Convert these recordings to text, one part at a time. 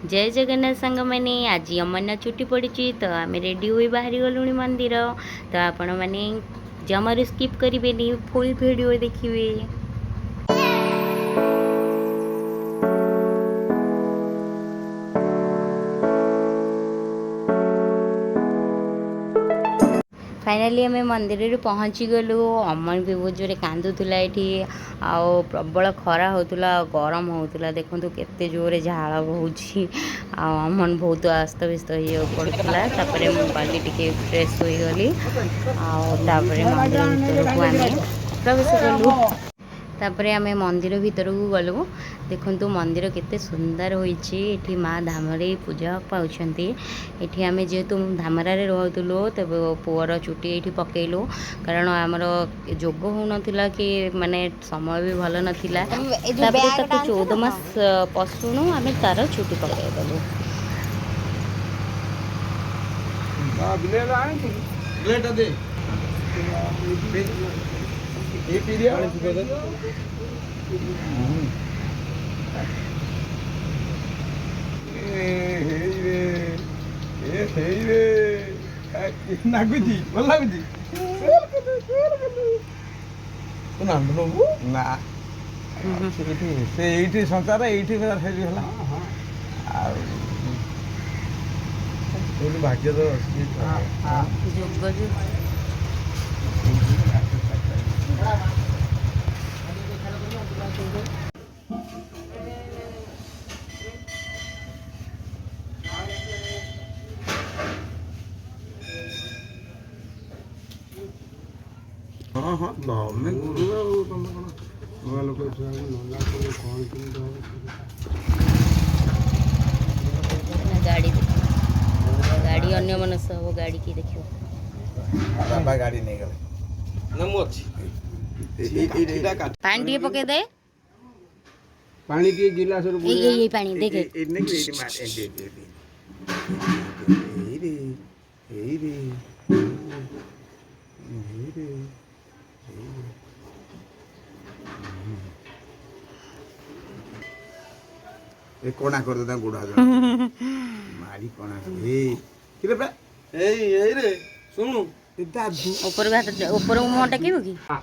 जय जगन्नाथ सांग मैंने आज अमरनाथ छुट्टी पड़ी तो आम रेडी हुई बाहरी गलुणी मंदिर। तो आपण मैंने जमारू स्किप करेंगे, फुल वीडियो देखिए। फाइनाली आम मंदिर पहुँची गलु। अमन भी बहुत जोरे कांदुला ये आउ प्रबल खरा होता गरम होता देखु केते जोरे झाड़ बहुची। अमन बहुत अस्तव्यस्त हो पड़ता। गली टी फ्रेश हो गली मंदिर भीतर को आम प्रवेश कलु। तापर आम मंदिर भीतर को गलु। देखु मंदिर केते सुंदर होती। माँ धामरे पूजा पाँच ये आम जेहेतु धामरारे रोलु तब पुअर चुटी ये पकईलु कारण आमर जोग हो कि माने समय भी भल नाला। 14 मास पशुणु आम तार चुटी पकईदेलु। नागुजी भल लागुजी ना से संसार ये भाग्य तो हाँ हाँ तमें गुरु तुम कौन लोक गाड़ी गाड़ी अन्य मनस हम गाड़ी की देखियो बाबा गाड़ी नहीं गले ना मु अच्छी पानी टे पके दे पानी टे गिलास रो ये पानी देखे कोना कर दे गुड़ा मारी कोना किरे बे ए रे सुनु ऊपर हाथ ऊपर मुंह टेकिबो कि आ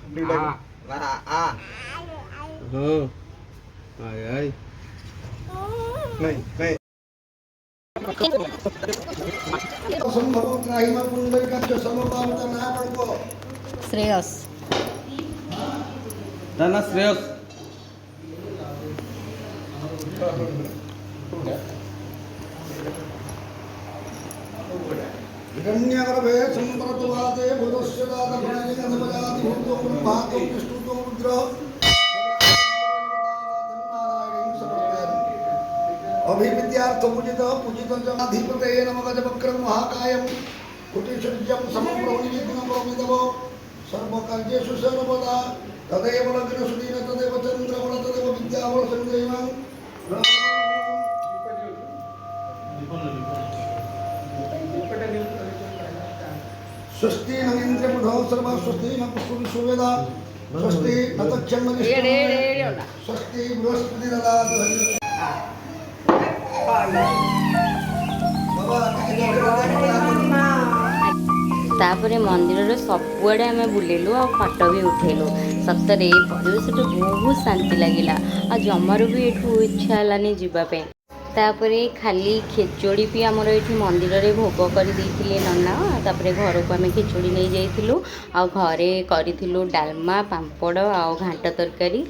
हो आय आय नहीं नहीं संभव त्राहिमा पुंडल का जो समपावता ना पड़को श्रेयस ना श्रेयस हिरण्यगर्भे संप्रतुवाते भूतस्य दातभणिकधपजाति भूतो ब्रह्मातो विष्णुतो रुद्र अभिविद्यार्थमुचित पूजितं च अधिपतये नमः गजवक्रं महाकायं कुटिशुज्यं समप्रभुनिविघ्नं प्रमिदव सर्वकार्येषु सर्वदा तदेव लग्नसुदीन तदेव चन्द्रबल तदेव विद्याबल संजयनं स्वस्ति नरेन्द्रबुधौ सर्व स्वस्ति न पुष्पविश्ववेदा स्वस्ति न तक्षन्मनिष्ठं स्वस्ति बृहस्पति ददातु तापर मंदिर सबुआड़े आम बुलेलु और फटो भी उठेलु। सतरे परिवेश बहुत शांति लगिला आ जमारू भी एठू इच्छा हलानी जीवापे। तापरे खाली खेचोड़ी भी आमर ये मंदिर रे भोग कर देइथिले नन्ना। तापरे घर को आम खेचोड़ी नहीं जाइथिलु आ घरे करिथिलु डालमा पांपड़ आ घांट तरकारी